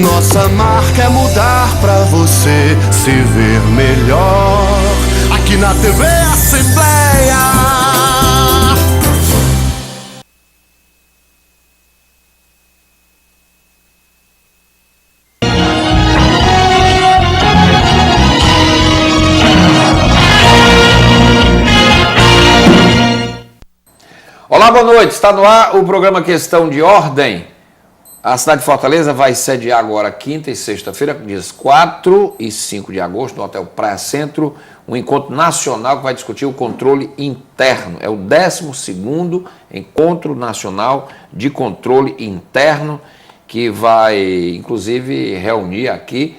Nossa marca é mudar pra você se ver melhor. Aqui na TV Assembleia. Olá, boa noite. Está no ar o programa Questão de Ordem. A cidade de Fortaleza vai sediar agora quinta e sexta-feira, dias 4 e 5 de agosto, no Hotel Praia Centro, um encontro nacional que vai discutir o controle interno. É o 12º Encontro Nacional de Controle Interno, que vai, inclusive, reunir aqui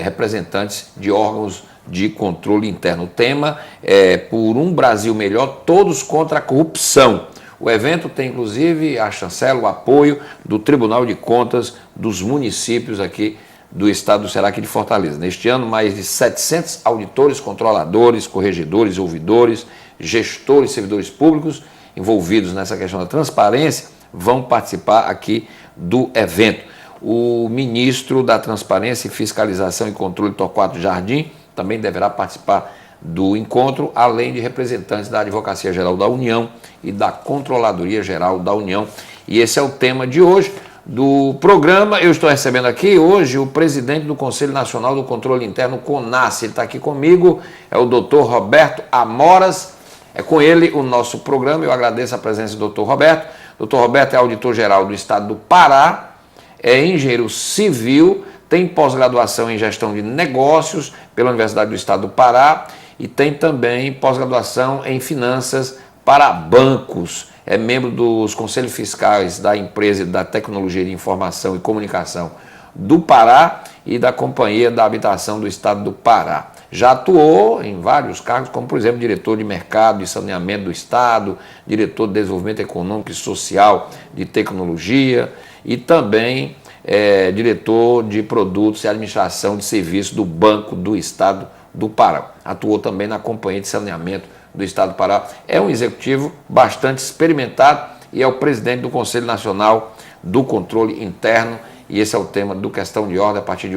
representantes de órgãos de controle interno. O tema é Por um Brasil Melhor, todos contra a corrupção. O evento tem, inclusive, a chancela, o apoio do Tribunal de Contas dos municípios aqui do estado do Ceará, aqui de Fortaleza. Neste ano, mais de 700 auditores, controladores, corregedores, ouvidores, gestores, servidores públicos envolvidos nessa questão da transparência vão participar aqui do evento. O ministro da Transparência e Fiscalização e Controle, Torquato Jardim, também deverá participar do encontro, além de representantes da Advocacia Geral da União e da Controladoria Geral da União. E esse é o tema de hoje do programa. Eu estou recebendo aqui hoje o presidente do Conselho Nacional do Controle Interno, CONAS. Ele está aqui comigo, é o doutor Roberto Amoras. É com ele o nosso programa. Eu agradeço a presença do doutor Roberto. O doutor Roberto é auditor-geral do estado do Pará, é engenheiro civil, tem pós-graduação em gestão de negócios pela Universidade do Estado do Pará e tem também pós-graduação em finanças para bancos. É membro dos conselhos fiscais da empresa da Tecnologia de Informação e Comunicação do Pará e da Companhia da Habitação do Estado do Pará. Já atuou em vários cargos, como, por exemplo, diretor de mercado e saneamento do Estado, diretor de desenvolvimento econômico e social de tecnologia e também diretor de produtos e administração de serviços do Banco do Estado do Pará. Atuou também na Companhia de Saneamento do Estado do Pará. É um executivo bastante experimentado e é o presidente do Conselho Nacional do Controle Interno. E esse é o tema do Questão de Ordem. A partir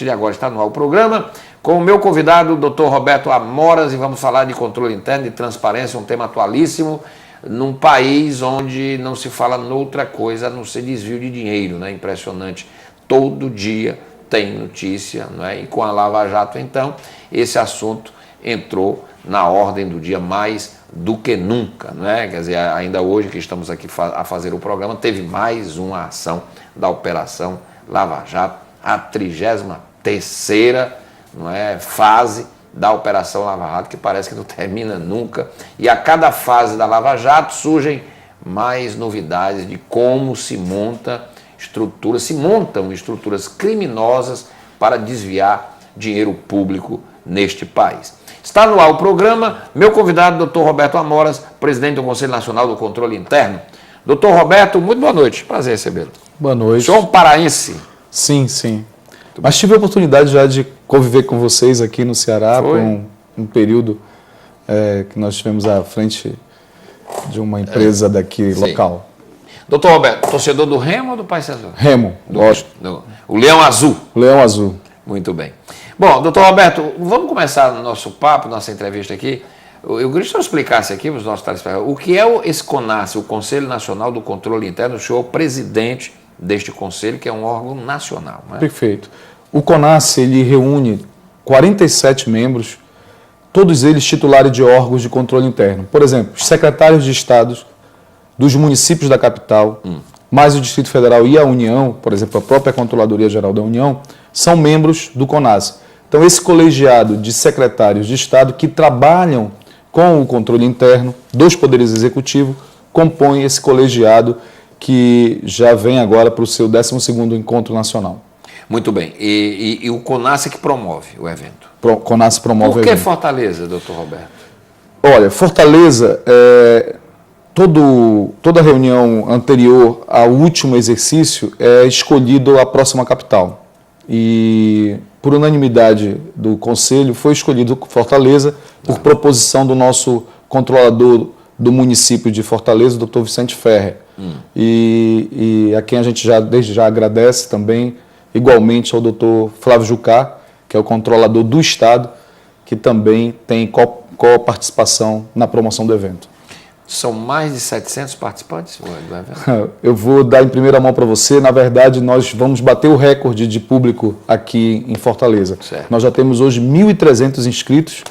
de agora está no ar o programa com o meu convidado, o Dr. Roberto Amoras, e vamos falar de controle interno, de transparência, um tema atualíssimo, num país onde não se fala noutra coisa a não ser desvio de dinheiro, né? Impressionante. Todo dia tem notícia, né? E com a Lava Jato, então, esse assunto entrou na ordem do dia mais do que nunca, né? Quer dizer, ainda hoje que estamos aqui a fazer o programa, teve mais uma ação da Operação Lava Jato, a 33ª, não é, fase da Operação Lava Jato, que parece que não termina nunca. E a cada fase da Lava Jato surgem mais novidades de como se montam estruturas criminosas para desviar dinheiro público neste país. Está no ar o programa, meu convidado, Dr. Roberto Amoras, presidente do Conselho Nacional do Controle Interno. Dr. Roberto, muito boa noite, prazer recebê-lo. Boa noite. O senhor é um paraense? Sim, sim. Mas tive a oportunidade já de conviver com vocês aqui no Ceará por um período que nós tivemos à frente de uma empresa daqui local. Doutor Roberto, torcedor do Remo ou do Paysandu? Remo, lógico. O Leão Azul. O Leão Azul. Muito bem. Bom, doutor Roberto, vamos começar o nosso papo, nossa entrevista aqui. Eu queria que o senhor explicasse aqui para os nossos telespectadores o que é esse CONAS, o Conselho Nacional do Controle Interno. O senhor é o presidente deste conselho, que é um órgão nacional, não é? Perfeito. O CONAS, ele reúne 47 membros, todos eles titulares de órgãos de controle interno. Por exemplo, os secretários de estados dos municípios da capital, mais o Distrito Federal e a União, por exemplo, a própria Controladoria Geral da União, são membros do CONAS. Então, esse colegiado de secretários de Estado que trabalham com o controle interno dos poderes executivos compõe esse colegiado que já vem agora para o seu 12º Encontro Nacional. Muito bem. E o CONAS é que promove o evento? CONAS promove o evento. Por que Fortaleza, doutor Roberto? Olha, Fortaleza, toda reunião anterior ao último exercício é escolhido a próxima capital. E, por unanimidade do Conselho, foi escolhido Fortaleza por proposição do nosso controlador do município de Fortaleza, o Dr. Vicente Ferrer. E a quem a gente desde já agradece também igualmente ao doutor Flávio Jucá, que é o controlador do Estado, que também tem co-participação na promoção do evento. São mais de 700 participantes do evento? Eu vou dar em primeira mão para você. Na verdade, nós vamos bater o recorde de público aqui em Fortaleza. Certo. Nós já temos hoje 1.300 inscritos,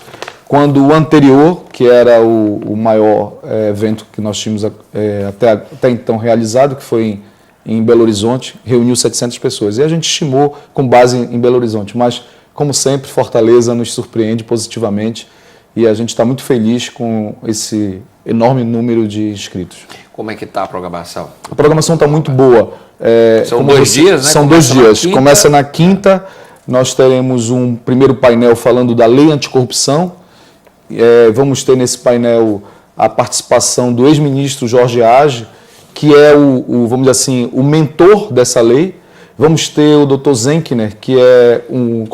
quando o anterior, que era o maior evento que nós tínhamos até então realizado, que foi em Belo Horizonte, reuniu 700 pessoas. E a gente estimou com base em Belo Horizonte. Mas, como sempre, Fortaleza nos surpreende positivamente e a gente está muito feliz com esse enorme número de inscritos. Como é que está a programação? A programação está muito boa. São 2 dias, né? São 2 dias. Começa na quinta, nós teremos um primeiro painel falando da lei anticorrupção. Vamos ter nesse painel a participação do ex-ministro Jorge Age, que é vamos dizer assim, o mentor dessa lei. Vamos ter o Dr. Zenkner, que é um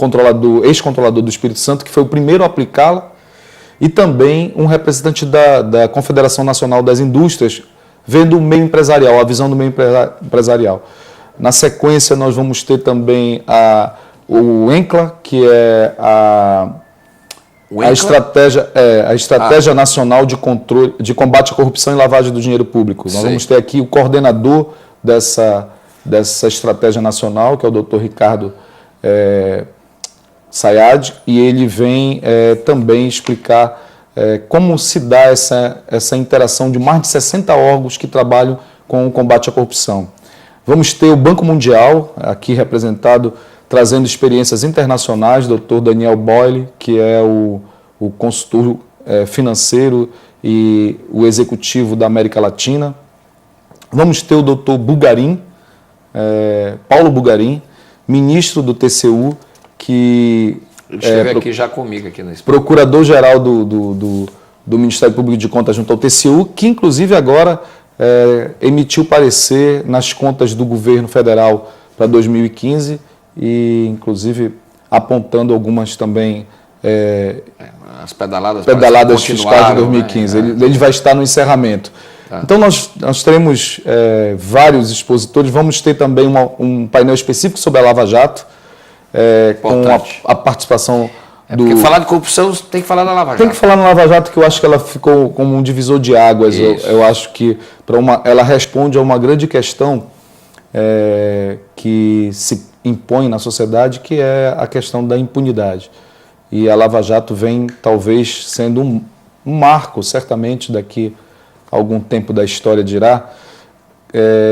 ex-controlador do Espírito Santo, que foi o primeiro a aplicá-la, e também um representante da Confederação Nacional das Indústrias, vendo o meio empresarial, a visão do meio empresarial. Na sequência, nós vamos ter também o ENCLA, que é a Estratégia Nacional de Combate à Corrupção e Lavagem do Dinheiro Público. Nós vamos ter aqui o coordenador dessa estratégia nacional, que é o Dr. Ricardo Sayad, e ele vem também explicar como se dá essa interação de mais de 60 órgãos que trabalham com o combate à corrupção. Vamos ter o Banco Mundial, aqui representado, trazendo experiências internacionais, Dr. Daniel Boyle, que é o consultor financeiro e o executivo da América Latina. Vamos ter o Dr. Bugarin, Paulo Bugarin, ministro do TCU, que ele esteve aqui já comigo aqui nesse procurador-geral do Ministério Público de Contas junto ao TCU, que inclusive agora emitiu parecer nas contas do governo federal para 2015 e inclusive apontando algumas também as pedaladas fiscais de 2015. Ele vai estar no encerramento. Tá. Então nós teremos vários expositores. Vamos ter também um painel específico sobre a Lava Jato, com a participação porque falar de corrupção tem que falar da Lava Jato. Tem que falar na Lava Jato, que eu acho que ela ficou como um divisor de águas. Eu acho que ela responde a uma grande questão que se impõe na sociedade, que é a questão da impunidade. E a Lava Jato vem talvez sendo um marco, certamente daqui a algum tempo da história dirá,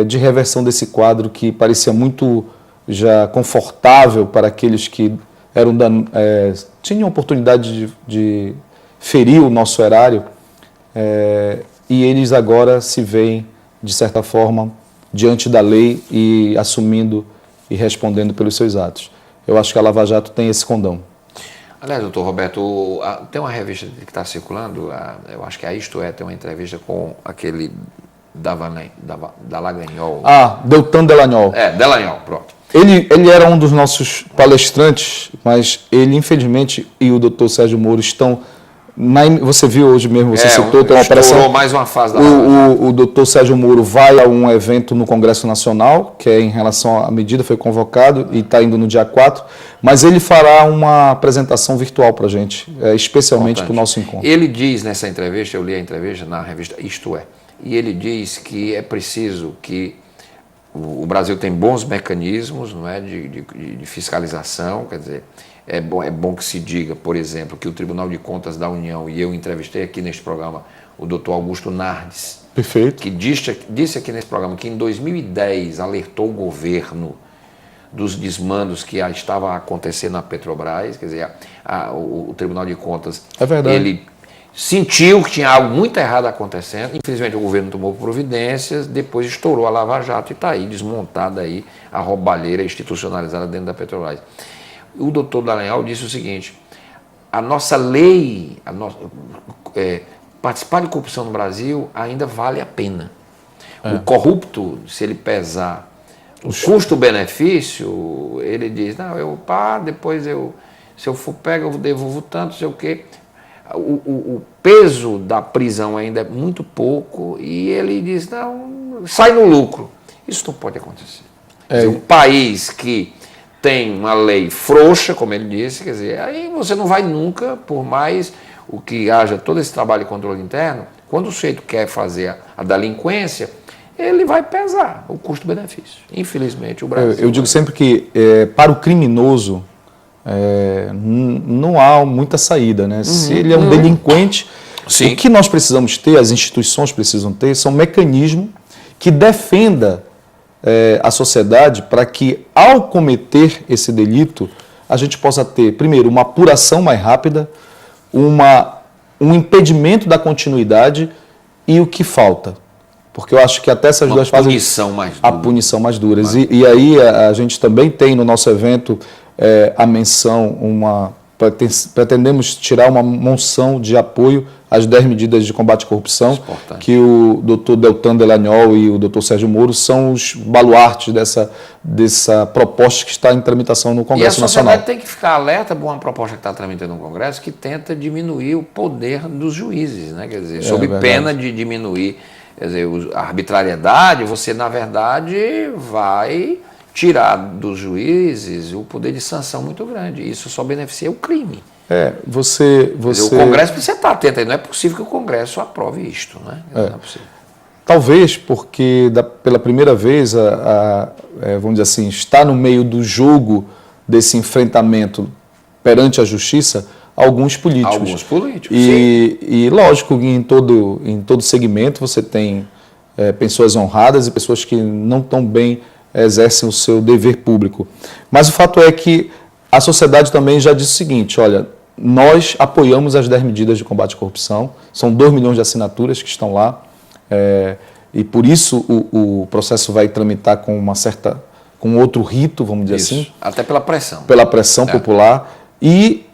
de reversão desse quadro que parecia muito já confortável para aqueles que tinham oportunidade de ferir o nosso erário, e eles agora se veem, de certa forma, diante da lei e assumindo e respondendo pelos seus atos. Eu acho que a Lava Jato tem esse condão. Aliás, doutor Roberto, tem uma revista que está circulando, eu acho que a Isto tem uma entrevista com aquele Dallagnol. Deltan Dallagnol. Dallagnol, pronto. Ele era um dos nossos palestrantes, mas ele, infelizmente, e o doutor Sérgio Moro estão... Você viu hoje mesmo, você citou, tem uma operação... mais uma fase da o doutor Sérgio Moro vai a um evento no Congresso Nacional, que é em relação à medida, foi convocado e está indo no dia 4, mas ele fará uma apresentação virtual para a gente, especialmente para o nosso encontro. Ele diz nessa entrevista, eu li a entrevista na revista Isto e ele diz que é preciso que o Brasil tem bons mecanismos, não é, de fiscalização, quer dizer, é bom que se diga, por exemplo, que o Tribunal de Contas da União, e eu entrevistei aqui neste programa o doutor Augusto Nardes, perfeito, que disse aqui nesse programa que em 2010 alertou o governo dos desmandos que estavam acontecendo na Petrobras, quer dizer, o Tribunal de Contas, ele sentiu que tinha algo muito errado acontecendo, infelizmente o governo tomou providências, depois estourou a Lava Jato e está aí desmontada aí a roubalheira institucionalizada dentro da Petrobras. O doutor Dallagnol disse o seguinte: a nossa lei, participar de corrupção no Brasil ainda vale a pena. O corrupto, se ele pesar o custo-benefício, ele diz, não, eu paro, depois se eu for pego, eu devolvo tanto, sei o quê. O peso da prisão ainda é muito pouco e ele diz, não, sai no lucro. Isso não pode acontecer. Quer dizer, um país que tem uma lei frouxa, como ele disse, quer dizer, aí você não vai nunca, por mais o que haja todo esse trabalho de controle interno, quando o sujeito quer fazer a delinquência, ele vai pesar o custo-benefício. Infelizmente, o Brasil... Eu digo sempre que para o criminoso não há muita saída, né? Se ele é um delinquente, Sim. o que nós precisamos ter, as instituições precisam ter, são mecanismos que defenda a sociedade para que, ao cometer esse delito, a gente possa ter, primeiro, uma apuração mais rápida, um impedimento da continuidade e o que falta. Porque eu acho que até essas duas fases... A punição mais dura. E aí a gente também tem no nosso evento a menção, pretendemos tirar uma moção de apoio às 10 medidas de combate à corrupção, que o doutor Deltan Delagnol e o doutor Sérgio Moro são os baluartes dessa proposta que está em tramitação no Congresso Nacional. E a sociedade tem que ficar alerta para uma proposta que está tramitando no Congresso que tenta diminuir o poder dos juízes, né? Quer dizer, sob pena de diminuir, quer dizer, a arbitrariedade, você, na verdade, vai tirar dos juízes o poder de sanção muito grande. Isso só beneficia o crime. Você... O Congresso precisa estar atento aí. Não é possível que o Congresso aprove isto, né? Não é possível. Talvez porque, pela primeira vez, vamos dizer assim, está no meio do jogo desse enfrentamento perante a justiça alguns políticos. Alguns políticos, e lógico, em todo segmento você tem pessoas honradas e pessoas que não tão bem exercem o seu dever público. Mas o fato é que a sociedade também já disse o seguinte, olha, nós apoiamos as 10 medidas de combate à corrupção, são 2 milhões de assinaturas que estão lá, e por isso o processo vai tramitar com outro rito, vamos dizer assim. Até pela pressão. Pela pressão popular. E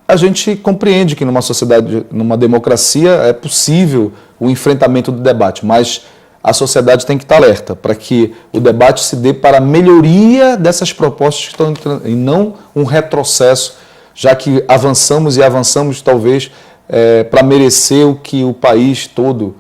a gente compreende que numa sociedade, numa democracia, é possível o enfrentamento do debate, mas a sociedade tem que estar alerta para que o debate se dê para a melhoria dessas propostas que estão entrando, e não um retrocesso, já que avançamos talvez para merecer o que o país todo,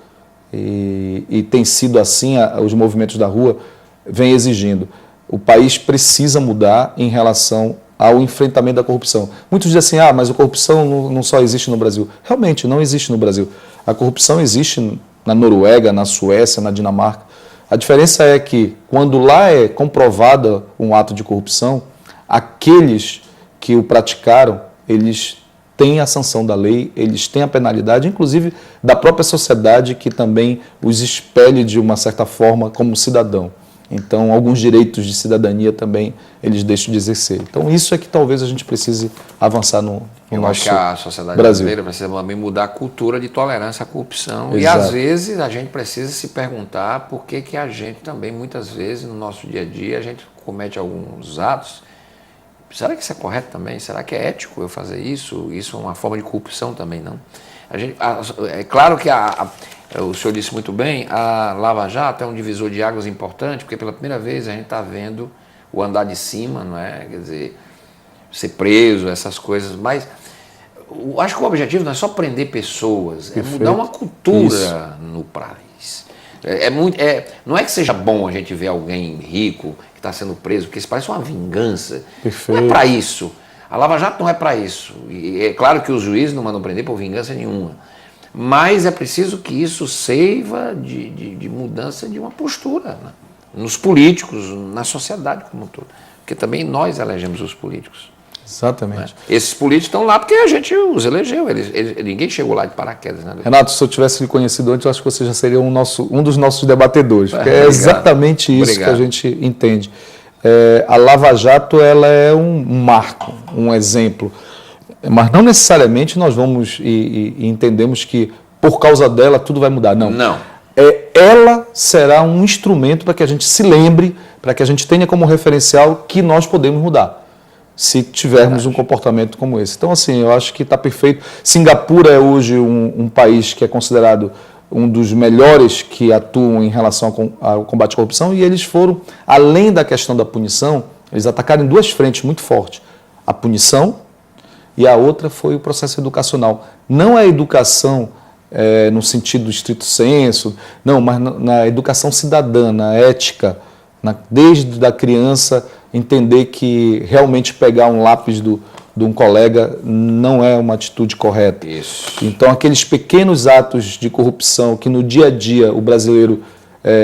e tem sido assim os movimentos da rua, vem exigindo. O país precisa mudar em relação ao enfrentamento da corrupção. Muitos dizem assim, mas a corrupção não só existe no Brasil. Realmente, não existe no Brasil. A corrupção existe na Noruega, na Suécia, na Dinamarca. A diferença é que, quando lá é comprovado um ato de corrupção, aqueles que o praticaram, eles têm a sanção da lei, eles têm a penalidade, inclusive da própria sociedade, que também os expele de uma certa forma como cidadão. Então, alguns direitos de cidadania também eles deixam de exercer. Então, isso é que talvez a gente precise avançar no Eu nosso acho que a sociedade Brasil. brasileira precisa também mudar a cultura de tolerância à corrupção. Exato. E, às vezes, a gente precisa se perguntar por que a gente também, muitas vezes, no nosso dia a dia, a gente comete alguns atos. Será que isso é correto também? Será que é ético eu fazer isso? Isso é uma forma de corrupção também, não? É claro que o senhor disse muito bem, a Lava Jato é um divisor de águas importante, porque pela primeira vez a gente está vendo o andar de cima, não é? Quer dizer, ser preso, essas coisas, mas acho que o objetivo não é só prender pessoas, é mudar uma cultura no país. Não é que seja bom a gente ver alguém rico que está sendo preso, porque isso parece uma vingança. Perfeito. Não é para isso. A Lava Jato não é para isso. E é claro que os juízes não mandam prender por vingança nenhuma. Mas é preciso que isso sirva de mudança de uma postura, né? Nos políticos, na sociedade como um todo. Porque também nós elegemos os políticos. Exatamente. Né? Esses políticos estão lá porque a gente os elegeu. Ninguém chegou lá de paraquedas. Né? Renato, se eu tivesse lhe conhecido antes, eu acho que você já seria um dos nossos debatedores. Porque é exatamente isso que a gente entende. A Lava Jato ela é um marco, um exemplo. Mas não necessariamente nós vamos e entendemos que por causa dela tudo vai mudar. Não. Ela será um instrumento para que a gente se lembre, para que a gente tenha como referencial que nós podemos mudar, se tivermos um comportamento como esse. Então, assim, eu acho que está perfeito. Singapura é hoje um país que é considerado um dos melhores que atuam em relação ao combate à corrupção, e eles foram, além da questão da punição, eles atacaram em 2 frentes muito fortes. A punição e a outra foi o processo educacional. Não a educação no sentido estrito senso, não, mas na educação cidadã, na ética, desde a criança entender que realmente pegar um lápis de um colega não é uma atitude correta. Isso. Então, aqueles pequenos atos de corrupção que no dia a dia o brasileiro,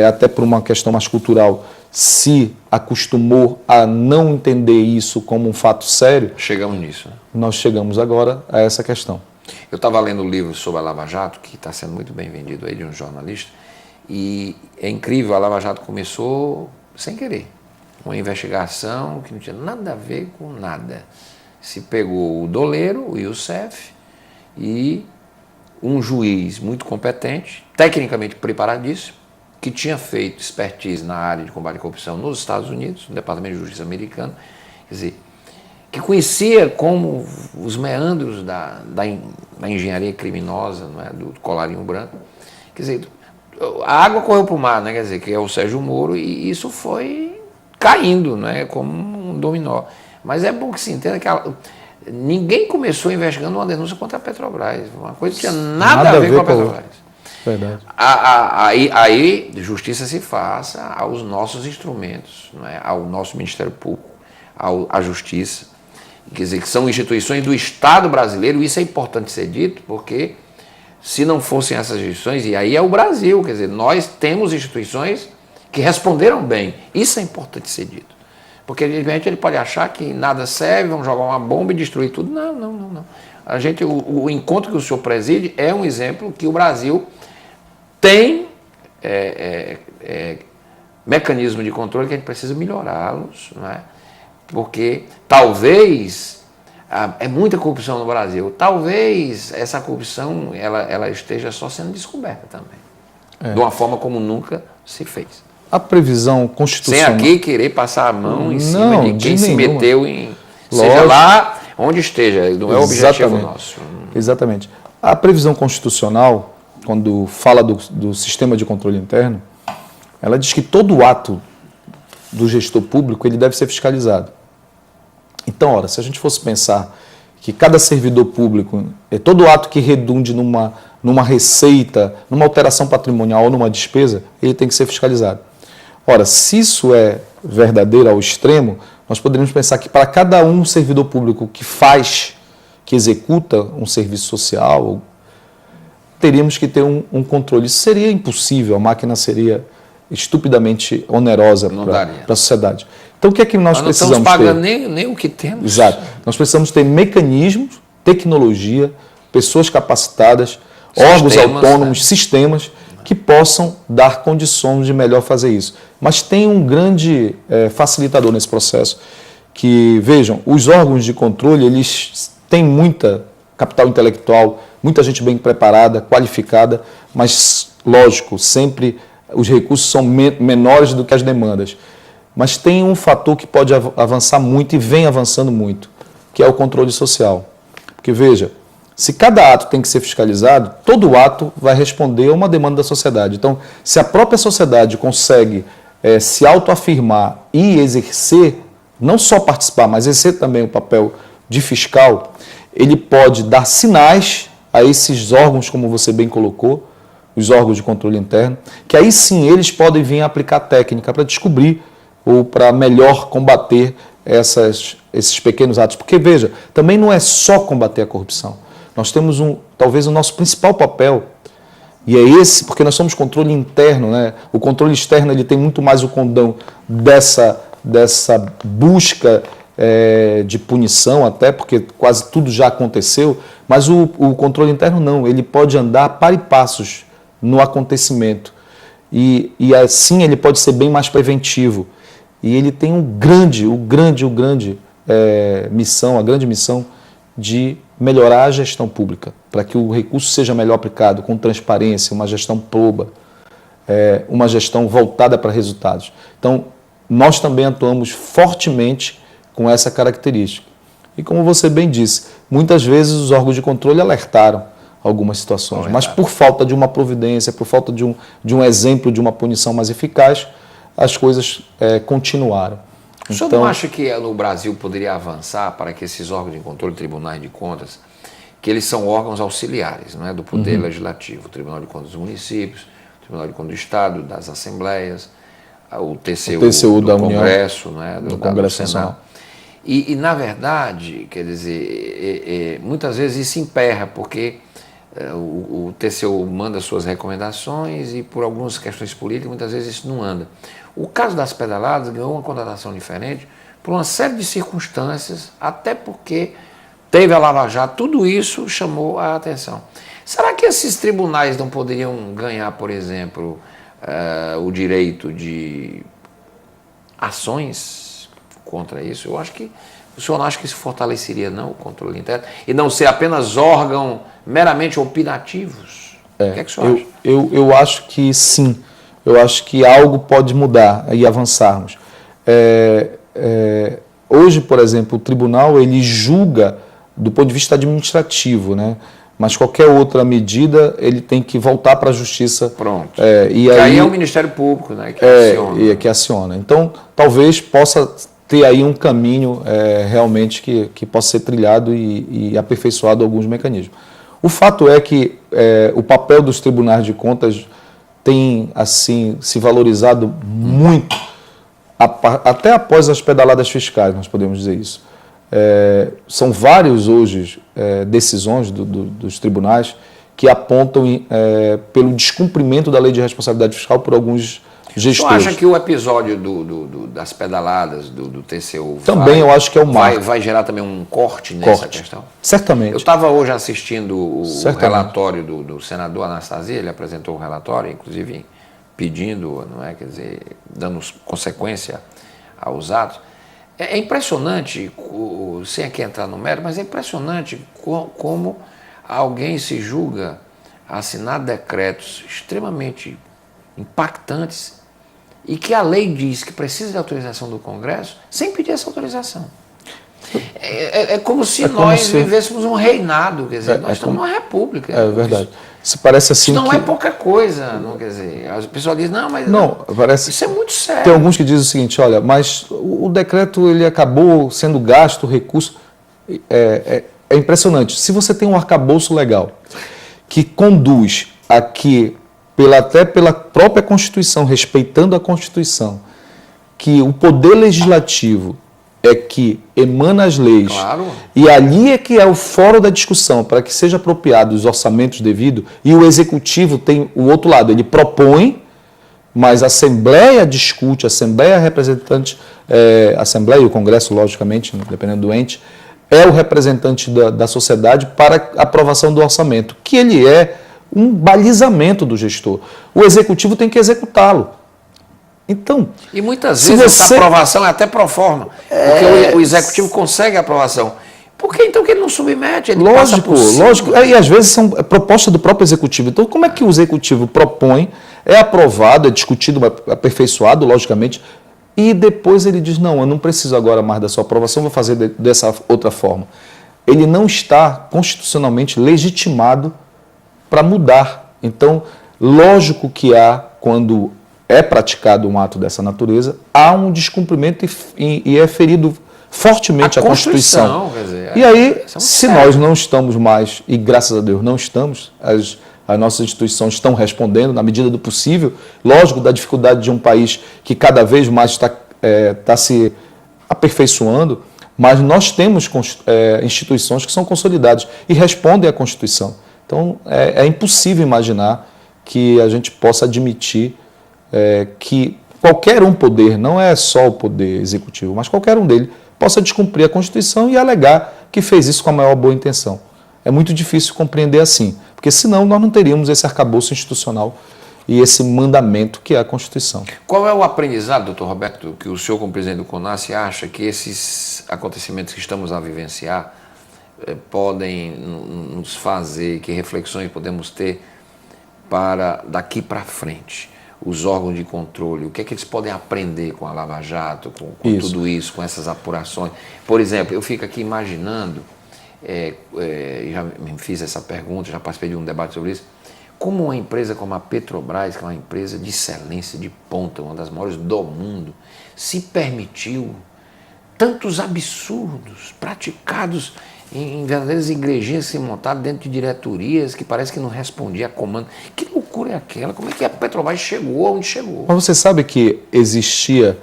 até por uma questão mais cultural, se acostumou a não entender isso como um fato sério, Chegamos nisso. Né? nós chegamos agora a essa questão. Eu estava lendo um livro sobre a Lava Jato, que está sendo muito bem vendido aí, de um jornalista, e é incrível, a Lava Jato começou sem querer. Uma investigação que não tinha nada a ver com nada. Se pegou o doleiro, o Youssef, e um juiz muito competente, tecnicamente preparadíssimo, que tinha feito expertise na área de combate à corrupção nos Estados Unidos, no Departamento de Justiça americano, quer dizer, que conhecia como os meandros da engenharia criminosa, não é, do colarinho branco. Quer dizer, a água correu para o mar, né, quer dizer, que é o Sérgio Moro, e isso foi caindo, né, como um dominó. Mas é bom que se entenda que ninguém começou investigando uma denúncia contra a Petrobras, uma coisa que tinha nada a ver com a Petrobras. Verdade. Aí justiça se faça aos nossos instrumentos, não é? Ao nosso Ministério Público, à Justiça, quer dizer, que são instituições do Estado brasileiro. Isso é importante ser dito, porque se não fossem essas instituições, e aí é o Brasil, quer dizer, nós temos instituições que responderam bem. Isso é importante ser dito. Porque, evidentemente, ele pode achar que nada serve, vamos jogar uma bomba e destruir tudo. Não. O encontro que o senhor preside é um exemplo que o Brasil tem mecanismo de controle que a gente precisa melhorá-los, não é? Porque talvez é muita corrupção no Brasil, talvez essa corrupção ela esteja só sendo descoberta também, de uma forma como nunca se fez. A previsão constitucional... Sem aqui querer passar a mão em cima de quem se nenhuma. meteu em... Lógico. Seja lá onde esteja, não é o objetivo nosso. Exatamente. A previsão constitucional, quando fala do sistema de controle interno, ela diz que todo ato do gestor público ele deve ser fiscalizado. Então, ora, se a gente fosse pensar que cada servidor público, todo ato que redunde numa receita, numa alteração patrimonial ou numa despesa, ele tem que ser fiscalizado. Ora, se isso é verdadeiro ao extremo, nós poderíamos pensar que para cada um servidor público que executa um serviço social, teríamos que ter um controle. Isso seria impossível, a máquina seria estupidamente onerosa para a sociedade. Então, o que é que nós precisamos ter? Não estamos pagando nem o que temos. Exato. Nós precisamos ter mecanismos, tecnologia, pessoas capacitadas, órgãos autônomos, sistemas que possam dar condições de melhor fazer isso. Mas tem um grande facilitador nesse processo, que, vejam, os órgãos de controle, eles têm muita capital intelectual, muita gente bem preparada, qualificada, mas, lógico, sempre os recursos são menores do que as demandas. Mas tem um fator que pode avançar muito e vem avançando muito, que é o controle social. Porque, veja, se cada ato tem que ser fiscalizado, todo ato vai responder a uma demanda da sociedade. Então, se a própria sociedade consegue se autoafirmar e exercer, não só participar, mas exercer também o papel de fiscal, ele pode dar sinais a esses órgãos, como você bem colocou, os órgãos de controle interno, que aí sim eles podem vir aplicar técnica para descobrir ou para melhor combater esses pequenos atos. Porque, veja, também não é só combater a corrupção. Nós temos talvez o nosso principal papel, e é esse, porque nós somos controle interno, né? O controle externo ele tem muito mais o condão dessa busca de punição, até porque quase tudo já aconteceu, mas o controle interno não, ele pode andar a par e passos no acontecimento, e assim ele pode ser bem mais preventivo, e ele tem a grande missão de melhorar a gestão pública, para que o recurso seja melhor aplicado, com transparência, uma gestão proba, uma gestão voltada para resultados. Então, nós também atuamos fortemente com essa característica. E como você bem disse, muitas vezes os órgãos de controle alertaram algumas situações, mas por falta de uma providência, por falta de um exemplo de uma punição mais eficaz, as coisas continuaram. O senhor não acha que no Brasil poderia avançar para que esses órgãos de controle, tribunais de contas, que eles são órgãos auxiliares, não é, do Poder Legislativo, o Tribunal de Contas dos Municípios, o Tribunal de Contas do Estado, das Assembleias, o TCU, TCU do da União, Congresso, né, do Congresso Nacional. E, na verdade, quer dizer, muitas vezes isso emperra, porque o TCU manda suas recomendações e por algumas questões políticas, muitas vezes isso não anda. O caso das pedaladas ganhou uma conotação diferente por uma série de circunstâncias, até porque teve a Lava Jato, tudo isso chamou a atenção. Será que esses tribunais não poderiam ganhar, por exemplo, o direito de ações contra isso? Eu acho que o senhor não acha que isso fortaleceria não o controle interno e não ser apenas órgão meramente opinativos? O que é que o senhor acha? Eu acho que sim. Eu acho que algo pode mudar e avançarmos. Hoje, por exemplo, o tribunal ele julga do ponto de vista administrativo, né? Mas qualquer outra medida ele tem que voltar para a justiça. Pronto. E aí é o Ministério Público, né, que aciona. Que aciona. Então, talvez possa ter aí um caminho realmente que possa ser trilhado e aperfeiçoado alguns mecanismos. O fato é que o papel dos tribunais de contas tem assim se valorizado muito, até após as pedaladas fiscais, nós podemos dizer isso. São vários hoje decisões dos tribunais que apontam pelo descumprimento da lei de responsabilidade fiscal por alguns gestores. Você acha que o episódio das pedaladas do TCU também eu acho que é o marco. Vai gerar também um corte nessa questão? Certamente. Eu estava hoje assistindo o Certamente. relatório do senador Anastasia, ele apresentou o relatório, inclusive pedindo, não é, quer dizer, dando consequência aos atos. É impressionante, sem aqui entrar no mérito, mas é impressionante como alguém se julga a assinar decretos extremamente impactantes e que a lei diz que precisa de autorização do Congresso sem pedir essa autorização. É como se nós vivêssemos um reinado, quer dizer, nós estamos numa república. É verdade. Isso parece assim. Isso não é pouca coisa, não quer dizer. As pessoas dizem, não, mas não, parece, isso é muito sério. Tem alguns que dizem o seguinte, olha, mas o decreto ele acabou sendo gasto, recurso. É impressionante. Se você tem um arcabouço legal que conduz a que, até pela própria Constituição, respeitando a Constituição, que o poder legislativo é que emana as leis, claro. E ali é que é o fórum da discussão para que seja apropriado os orçamentos devidos, e o executivo tem o outro lado, ele propõe, mas a Assembleia discute, a Assembleia representante, a Assembleia e o Congresso, logicamente, dependendo do ente, é o representante da sociedade para a aprovação do orçamento, que ele é um balizamento do gestor. O executivo tem que executá-lo. Então, e muitas vezes essa aprovação é até pro forma, porque o executivo consegue a aprovação. Por que então que ele não submete? Ele lógico. E às vezes são propostas do próprio executivo. Então, como é que o executivo propõe, é aprovado, é discutido, aperfeiçoado, logicamente, e depois ele diz, não, eu não preciso agora mais da sua aprovação, vou fazer dessa outra forma. Ele não está constitucionalmente legitimado para mudar. Então, lógico que quando é praticado um ato dessa natureza, há um descumprimento e é ferido fortemente a Constituição. Quer dizer, e aí, se nós não estamos mais, e graças a Deus não estamos, as nossas instituições estão respondendo na medida do possível, lógico, da dificuldade de um país que cada vez mais está se aperfeiçoando, mas nós temos instituições que são consolidadas e respondem à Constituição. Então, é impossível imaginar que a gente possa admitir que qualquer um poder, não é só o poder executivo, mas qualquer um dele, possa descumprir a Constituição e alegar que fez isso com a maior boa intenção. É muito difícil compreender assim, porque senão nós não teríamos esse arcabouço institucional e esse mandamento que é a Constituição. Qual é o aprendizado, doutor Roberto, que o senhor, como presidente do CONAS, acha que esses acontecimentos que estamos a vivenciar podem nos fazer, que reflexões podemos ter para daqui para frente? Os órgãos de controle, o que é que eles podem aprender com a Lava Jato, com tudo isso, com essas apurações? Por exemplo, eu fico aqui imaginando, já me fiz essa pergunta, já participei de um debate sobre isso, como uma empresa como a Petrobras, que é uma empresa de excelência, de ponta, uma das maiores do mundo, se permitiu tantos absurdos praticados em verdadeiras igrejinhas que se montaram dentro de diretorias que parece que não respondia a comando. Que loucura loucura é aquela? Como é que a Petrobras chegou onde chegou? Mas você sabe que existia,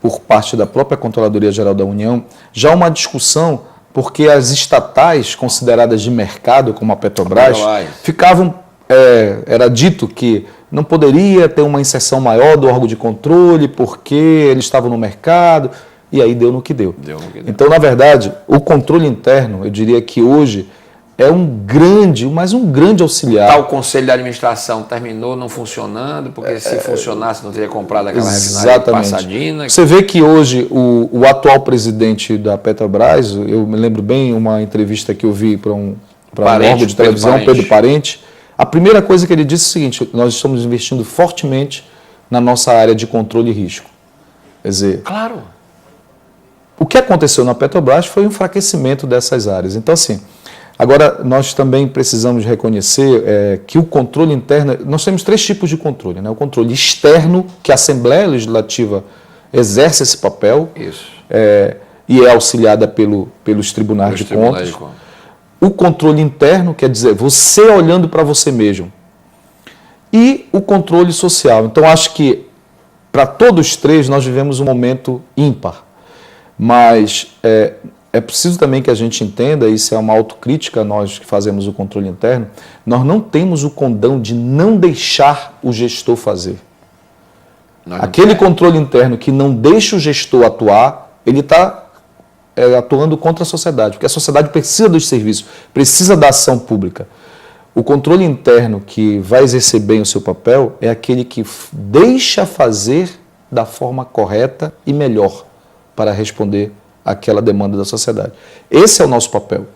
por parte da própria Controladoria Geral da União, já uma discussão porque as estatais consideradas de mercado, como a Petrobras, ficavam, era dito que não poderia ter uma inserção maior do órgão de controle porque eles estavam no mercado, e aí deu no que deu. Então, na verdade, o controle interno, eu diria que hoje é mas um grande auxiliar. O conselho de administração terminou não funcionando, porque se funcionasse não teria comprado aquela refinaria de Passadina. Você vê que hoje o atual presidente da Petrobras, eu me lembro bem uma entrevista que eu vi para um órgão de televisão, Pedro Parente, a primeira coisa que ele disse é o seguinte: nós estamos investindo fortemente na nossa área de controle e risco. Quer dizer, claro. O que aconteceu na Petrobras foi um enfraquecimento dessas áreas. Então, assim, agora nós também precisamos reconhecer que o controle interno, nós temos 3 tipos de controle, né? O controle externo, que a Assembleia Legislativa exerce esse papel, e é auxiliada pelos tribunais de contas. O controle interno, quer dizer, você olhando para você mesmo. E o controle social. Então, acho que para todos os 3 nós vivemos um momento ímpar. Mas é preciso também que a gente entenda, isso é uma autocrítica, nós que fazemos o controle interno, nós não temos o condão de não deixar o gestor fazer. Aquele controle interno que não deixa o gestor atuar, ele está atuando contra a sociedade, porque a sociedade precisa dos serviços, precisa da ação pública. O controle interno que vai exercer bem o seu papel é aquele que deixa fazer da forma correta e melhor para responder àquela demanda da sociedade. Esse é o nosso papel.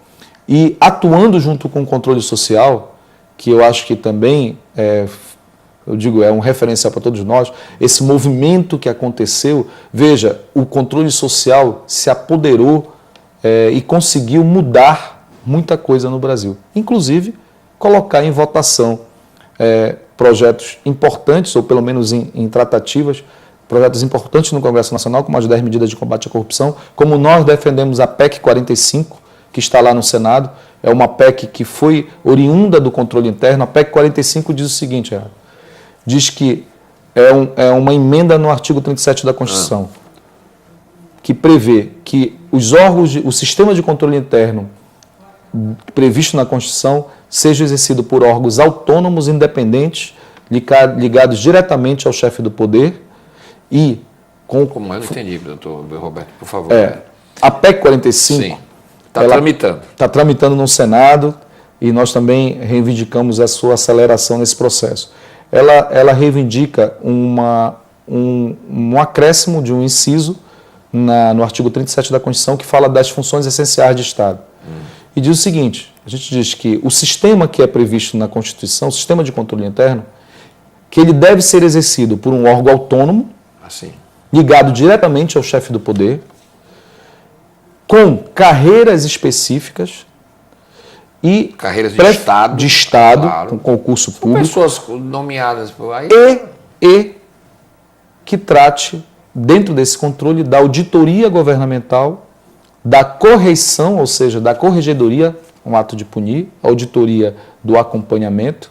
E atuando junto com o controle social, que eu acho que também é um referencial para todos nós, esse movimento que aconteceu, veja, o controle social se apoderou e conseguiu mudar muita coisa no Brasil. Inclusive, colocar em votação projetos importantes, ou pelo menos em tratativas, projetos importantes no Congresso Nacional, como as 10 medidas de combate à corrupção, como nós defendemos a PEC 45, que está lá no Senado, é uma PEC que foi oriunda do controle interno. A PEC 45 diz o seguinte, diz que é uma emenda no artigo 37 da Constituição, que prevê que os órgãos, o sistema de controle interno previsto na Constituição seja exercido por órgãos autônomos, independentes, ligados diretamente ao chefe do poder. Como eu não entendi, doutor Roberto, por favor. A PEC 45 está tramitando. Está tramitando no Senado e nós também reivindicamos a sua aceleração nesse processo. Ela reivindica um acréscimo de um inciso no artigo 37 da Constituição que fala das funções essenciais de Estado. E diz o seguinte, a gente diz que o sistema que é previsto na Constituição, o sistema de controle interno, que ele deve ser exercido por um órgão autônomo, ligado diretamente ao chefe do poder, com carreiras específicas e carreiras de Estado claro. Com concurso público. Pessoas nomeadas por aí. E que trate, dentro desse controle, da auditoria governamental, da correição, ou seja, da corregedoria, um ato de punir, auditoria do acompanhamento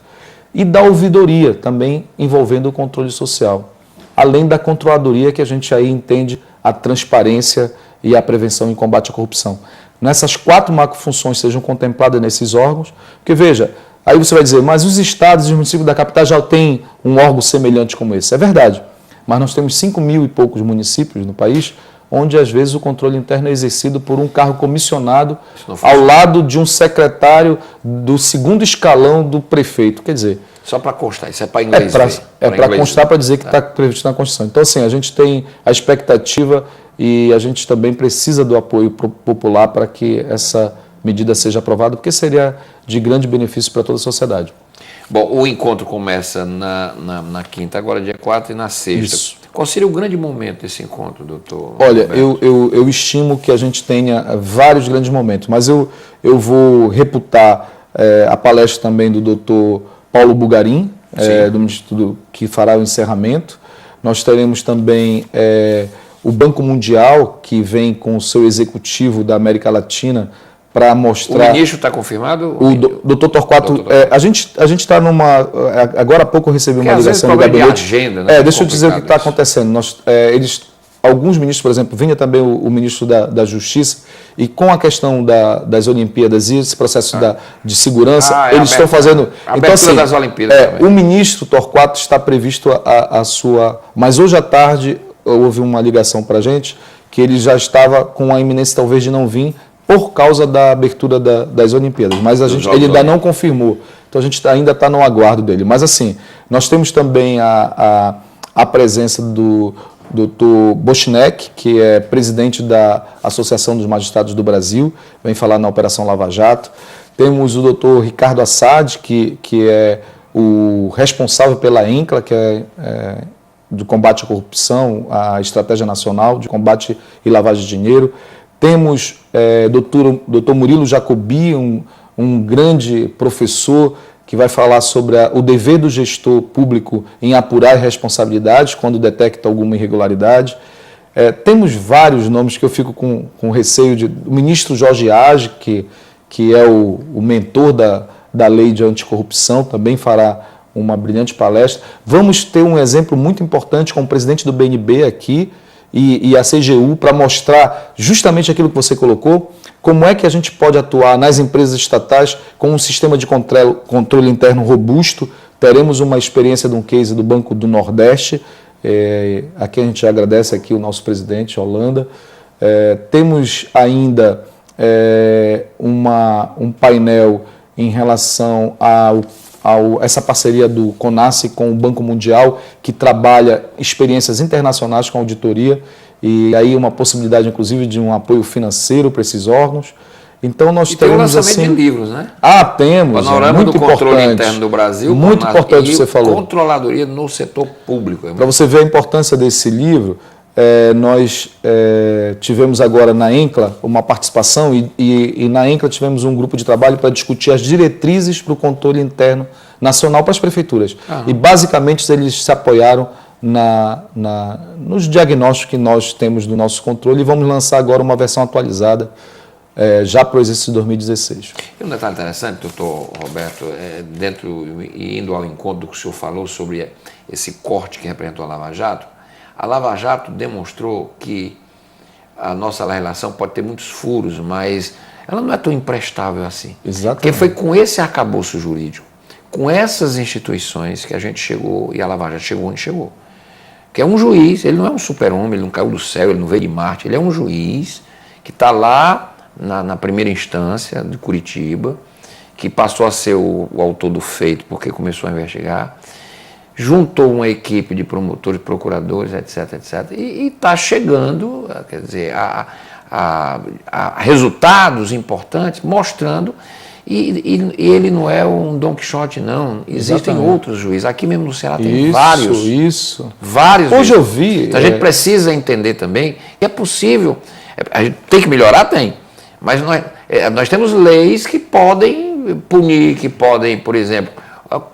e da ouvidoria, também envolvendo o controle social. Além da controladoria, que a gente aí entende a transparência e a prevenção em combate à corrupção. Nessas 4 macrofunções sejam contempladas nesses órgãos, porque veja, aí você vai dizer, mas os estados e os municípios da capital já têm um órgão semelhante como esse. É verdade, mas nós temos 5.000 e poucos municípios no país, onde às vezes o controle interno é exercido por um cargo comissionado ao lado de um secretário do 2º escalão do prefeito. Quer dizer... Só para constar, isso é para inglês. Para constar, para dizer que está previsto na Constituição. Então, assim, a gente tem a expectativa e a gente também precisa do apoio popular para que essa medida seja aprovada, porque seria de grande benefício para toda a sociedade. Bom, o encontro começa na quinta, agora dia 4, e na sexta. Isso. Qual seria o grande momento desse encontro, doutor? Olha, eu estimo que a gente tenha vários grandes momentos, mas eu vou reputar a palestra também do doutor Paulo Bugarim, do Instituto, que fará o encerramento. Nós teremos também o Banco Mundial, que vem com o seu executivo da América Latina, para O mostrar... ministro está confirmado? O doutor Torquato, a gente está numa... Agora há pouco eu recebi uma ligação do gabinete. De agenda, né? Deixa eu dizer o que está acontecendo. Alguns ministros, por exemplo, vinha também o ministro da Justiça, e com a questão das Olimpíadas e esse processo de segurança, eles estão fazendo... Então, assim, das Olimpíadas o ministro Torquato está previsto a sua... Mas hoje à tarde houve uma ligação para a gente que ele já estava com a iminência talvez de não vir por causa da abertura das Olimpíadas, mas ele ainda não confirmou. Então a gente ainda está no aguardo dele. Mas assim, nós temos também a presença do Dr. Bochneck, que é presidente da Associação dos Magistrados do Brasil, vem falar na Operação Lava Jato. Temos o Dr. Ricardo Assad, que é o responsável pela INCLA, que é do combate à corrupção, a Estratégia Nacional de Combate e Lavagem de Dinheiro. Temos Dr. Murilo Jacobi, um grande professor que vai falar sobre o dever do gestor público em apurar responsabilidades quando detecta alguma irregularidade. Temos vários nomes que eu fico com receio de... O ministro Jorge Age, que é o mentor da lei de anticorrupção, também fará uma brilhante palestra. Vamos ter um exemplo muito importante com o presidente do BNB aqui e a CGU para mostrar justamente aquilo que você colocou, como é que a gente pode atuar nas empresas estatais com um sistema de controle interno robusto. Teremos uma experiência de um case do Banco do Nordeste, aqui a gente agradece aqui o nosso presidente, Holanda. Temos ainda um painel em relação essa parceria do CONASSE com o Banco Mundial, que trabalha experiências internacionais com auditoria, e aí uma possibilidade, inclusive, de um apoio financeiro para esses órgãos. Então, nós temos, tem o lançamento de livros, né? Temos. Panorama do Controle Interno do Brasil. Muito importante o que você falou. Controladoria no setor público. Para você ver a importância desse livro, nós tivemos agora na ENCLA uma participação e na ENCLA tivemos um grupo de trabalho para discutir as diretrizes para o controle interno nacional para as prefeituras. E basicamente eles se apoiaram nos diagnósticos que nós temos do nosso controle, e vamos lançar agora uma versão atualizada já para o exercício de 2016. E um detalhe interessante, doutor Roberto, indo ao encontro do que o senhor falou sobre esse corte que representou a Lava Jato demonstrou que a nossa relação pode ter muitos furos, mas ela não é tão imprestável assim. Exatamente. Porque foi com esse arcabouço jurídico, com essas instituições que a gente chegou, e a Lava Jato chegou onde chegou. Que é um juiz, ele não é um super-homem, ele não caiu do céu, ele não veio de Marte, ele é um juiz que está lá na primeira instância de Curitiba, que passou a ser o autor do feito porque começou a investigar, juntou uma equipe de promotores, procuradores, etc, etc, e está chegando, quer dizer, a resultados importantes, mostrando, e ele não é um Dom Quixote, não. Existem outros juízes. Aqui mesmo no Ceará tem vários. Vários. Hoje eu vi. Então, a gente precisa entender também que é possível. A gente tem que melhorar, tem. Mas nós temos leis que podem punir, que podem, por exemplo,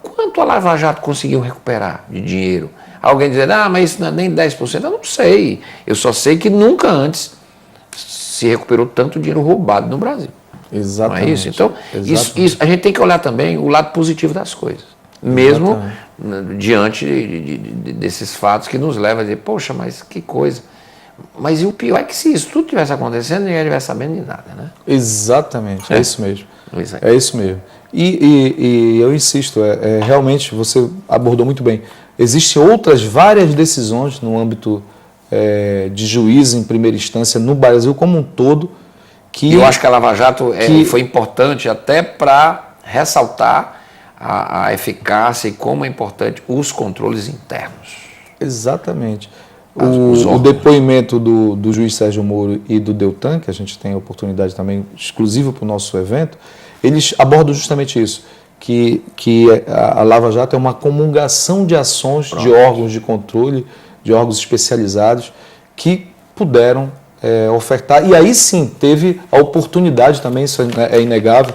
quanto a Lava Jato conseguiu recuperar de dinheiro? Alguém dizer, mas isso não é nem 10%, eu não sei. Eu só sei que nunca antes se recuperou tanto dinheiro roubado no Brasil. Exatamente. Não é isso? Então, isso, a gente tem que olhar também o lado positivo das coisas. Mesmo diante desses fatos que nos levam a dizer, poxa, mas que coisa. Mas e o pior é que se isso tudo estivesse acontecendo, ninguém estivesse sabendo de nada, né? Exatamente, é isso mesmo. É isso mesmo. E eu insisto, realmente você abordou muito bem. Existem outras várias decisões no âmbito de juiz em primeira instância no Brasil como um todo. Eu acho que a Lava Jato foi importante até para ressaltar a eficácia e como é importante os controles internos. Exatamente. O depoimento do juiz Sérgio Moro e do Deltan, que a gente tem a oportunidade também exclusiva para o nosso evento, eles abordam justamente isso, que a Lava Jato é uma comungação de ações de órgãos de controle, de órgãos especializados, que puderam ofertar, e aí sim teve a oportunidade também, isso é inegável,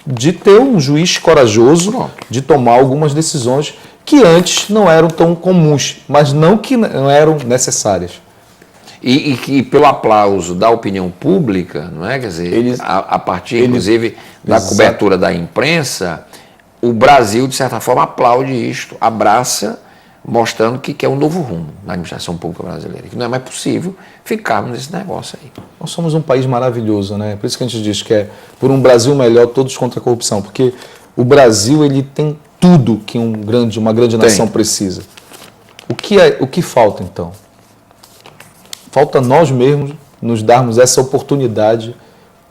de ter um juiz corajoso de tomar algumas decisões que antes não eram tão comuns, mas não que não eram necessárias. E pelo aplauso da opinião pública, não é? Quer dizer, a partir, inclusive, da cobertura da imprensa, o Brasil, de certa forma, aplaude isto, abraça, mostrando que quer um novo rumo na administração pública brasileira, que não é mais possível ficarmos nesse negócio aí. Nós somos um país maravilhoso, né? Por isso que a gente diz que é por um Brasil melhor, todos contra a corrupção, porque o Brasil ele tem tudo que uma grande nação precisa. O que falta, então? Falta nós mesmos nos darmos essa oportunidade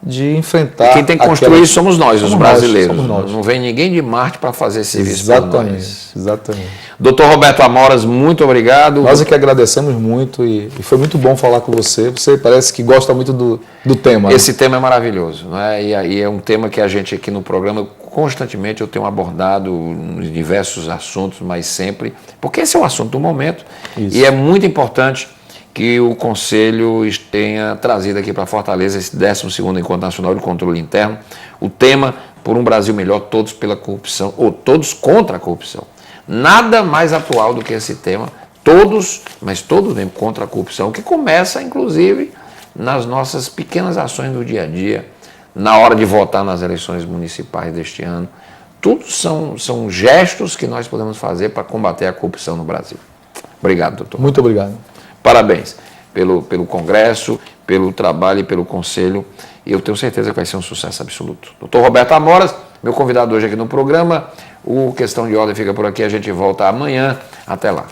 de enfrentar... Quem tem que construir isso somos nós, os brasileiros. Somos nós. Não vem ninguém de Marte para fazer esse serviço por nós. Exatamente. Doutor Roberto Amoras, muito obrigado. Nós é que agradecemos muito e foi muito bom falar com você. Você parece que gosta muito do tema. Esse tema é maravilhoso, né? E é um tema que a gente aqui no programa, constantemente eu tenho abordado em diversos assuntos, mas sempre, porque esse é o assunto do momento. Isso. E é muito importante que o Conselho tenha trazido aqui para Fortaleza esse 12º Encontro Nacional de Controle Interno, o tema Por um Brasil Melhor, todos pela corrupção, ou todos contra a corrupção. Nada mais atual do que esse tema, todos mesmo contra a corrupção, que começa, inclusive, nas nossas pequenas ações do dia a dia, na hora de votar nas eleições municipais deste ano. Tudo são gestos que nós podemos fazer para combater a corrupção no Brasil. Obrigado, doutor. Muito obrigado. Parabéns pelo Congresso, pelo trabalho e pelo Conselho. E eu tenho certeza que vai ser um sucesso absoluto. Doutor Roberto Amoras, meu convidado hoje aqui no programa. O Questão de Ordem fica por aqui. A gente volta amanhã. Até lá.